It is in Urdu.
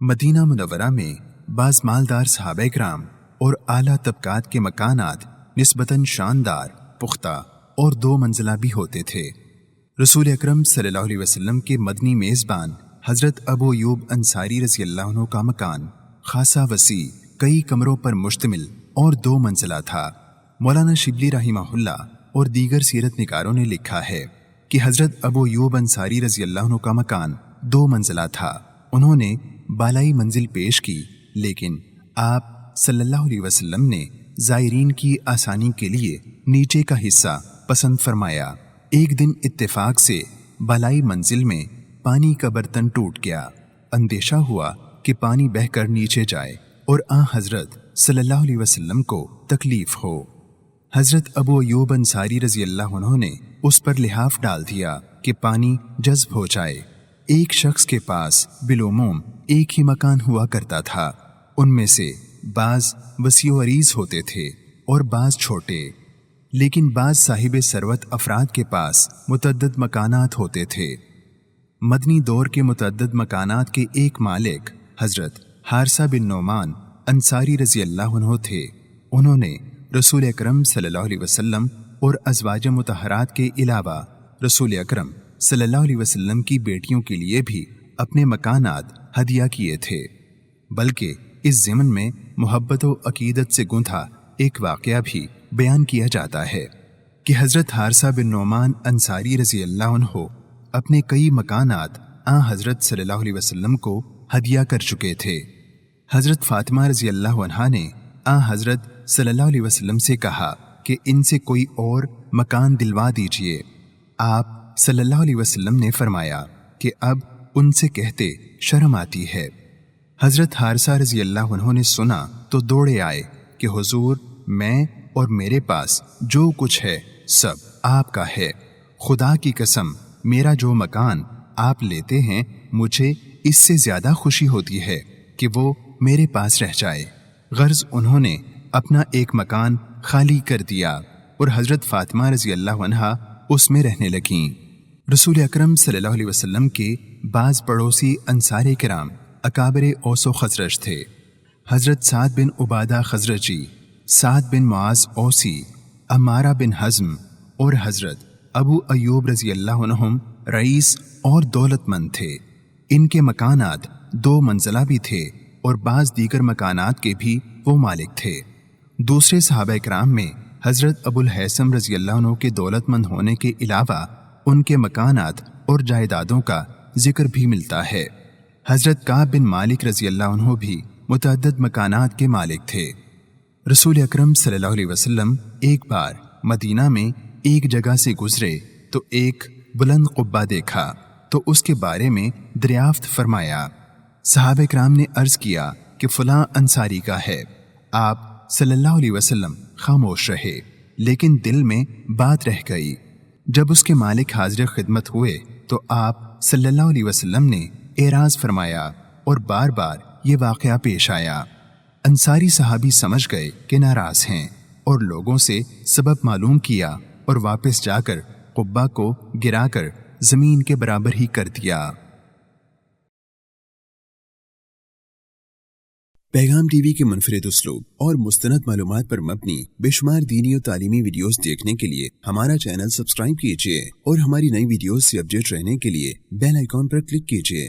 مدینہ منورہ میں بعض مالدار صحابہ کرام اور اعلیٰ طبقات کے مکانات نسبتاً شاندار، پختہ اور 2 منزلہ بھی ہوتے تھے۔ رسول اکرم صلی اللہ علیہ وسلم کے مدنی میزبان حضرت ابو ایوب انصاری رضی اللہ عنہ کا مکان خاصا وسیع، کئی کمروں پر مشتمل اور 2 منزلہ تھا۔ مولانا شبلی رحمہ اللہ اور دیگر سیرت نگاروں نے لکھا ہے کہ حضرت ابو ایوب انصاری رضی اللہ عنہ کا مکان 2 منزلہ تھا۔ انہوں نے بالائی منزل پیش کی، لیکن آپ صلی اللہ علیہ وسلم نے زائرین کی آسانی کے لیے نیچے کا حصہ پسند فرمایا۔ ایک دن اتفاق سے بالائی منزل میں پانی کا برتن ٹوٹ گیا۔ اندیشہ ہوا کہ پانی بہہ کر نیچے جائے اور حضرت صلی اللہ علیہ وسلم کو تکلیف ہو۔ حضرت ابو ایوب انصاری رضی اللہ عنہ نے اس پر لحاف ڈال دیا کہ پانی جذب ہو جائے۔ ایک شخص کے پاس بالعموم ایک ہی مکان ہوا کرتا تھا۔ ان میں سے بعض وسیع و عریض ہوتے تھے اور بعض چھوٹے، لیکن بعض صاحب ثروت افراد کے پاس متعدد مکانات ہوتے تھے۔ مدنی دور کے متعدد مکانات کے ایک مالک حضرت حارثہ بن نعمان انصاری رضی اللہ عنہ تھے۔ انہوں نے رسول اکرم صلی اللہ علیہ وسلم اور ازواج مطہرات کے علاوہ رسول اکرم صلی اللہ علیہ وسلم کی بیٹیوں کے لیے بھی اپنے مکانات ہدیہ کیے تھے۔ بلکہ اس ضمن میں محبت و عقیدت سے گندھا ایک واقعہ بھی بیان کیا جاتا ہے کہ حضرت حارثہ بن نعمان انصاری رضی اللہ عنہ اپنے کئی مکانات حضرت صلی اللہ علیہ وسلم کو ہدیہ کر چکے تھے۔ حضرت فاطمہ رضی اللہ عنہا نے حضرت صلی اللہ علیہ وسلم سے کہا کہ ان سے کوئی اور مکان دلوا دیجئے۔ آپ صلی اللہ علیہ وسلم نے فرمایا کہ اب ان سے کہتے شرم آتی ہے۔ حضرت حارثہ رضی اللہ عنہ نے سنا تو دوڑے آئے کہ حضور، میں اور میرے پاس جو کچھ ہے سب آپ کا ہے۔ خدا کی قسم، میرا جو مکان آپ لیتے ہیں مجھے اس سے زیادہ خوشی ہوتی ہے کہ وہ میرے پاس رہ جائے۔ غرض انہوں نے اپنا ایک مکان خالی کر دیا اور حضرت فاطمہ رضی اللہ عنہا اس میں رہنے لگیں۔ رسول اکرم صلی اللہ علیہ وسلم کے بعض پڑوسی انصار کرام اکابر اوس و خزرج تھے۔ حضرت سعد بن عبادہ خزرجی، سعد بن معاذ اوسی، عمارہ بن حزم اور حضرت ابو ایوب رضی اللہ عنہم رئیس اور دولت مند تھے۔ ان کے مکانات 2 منزلہ بھی تھے اور بعض دیگر مکانات کے بھی وہ مالک تھے۔ دوسرے صحابہ کرام میں حضرت ابو الہیثم رضی اللہ عنہ کے دولت مند ہونے کے علاوہ ان کے مکانات اور جائیدادوں کا ذکر بھی ملتا ہے۔ حضرت کعب بن مالک رضی اللہ عنہ بھی متعدد مکانات کے مالک تھے۔ رسول اکرم صلی اللہ علیہ وسلم ایک بار مدینہ میں ایک جگہ سے گزرے تو ایک بلند قبہ دیکھا تو اس کے بارے میں دریافت فرمایا۔ صحابہ کرام نے عرض کیا کہ فلاں انصاری کا ہے۔ آپ صلی اللہ علیہ وسلم خاموش رہے، لیکن دل میں بات رہ گئی۔ جب اس کے مالک حاضر خدمت ہوئے تو آپ صلی اللہ علیہ وسلم نے اعراض فرمایا اور بار بار یہ واقعہ پیش آیا۔ انصاری صحابی سمجھ گئے کہ ناراض ہیں اور لوگوں سے سبب معلوم کیا اور واپس جا کر قبہ کو گرا کر زمین کے برابر ہی کر دیا۔ پیغام ٹی وی کے منفرد اسلوب اور مستند معلومات پر مبنی بے شمار دینی و تعلیمی ویڈیوز دیکھنے کے لیے ہمارا چینل سبسکرائب کیجیے اور ہماری نئی ویڈیوز سے اپڈیٹ رہنے کے لیے بیل آئیکن پر کلک کیجیے۔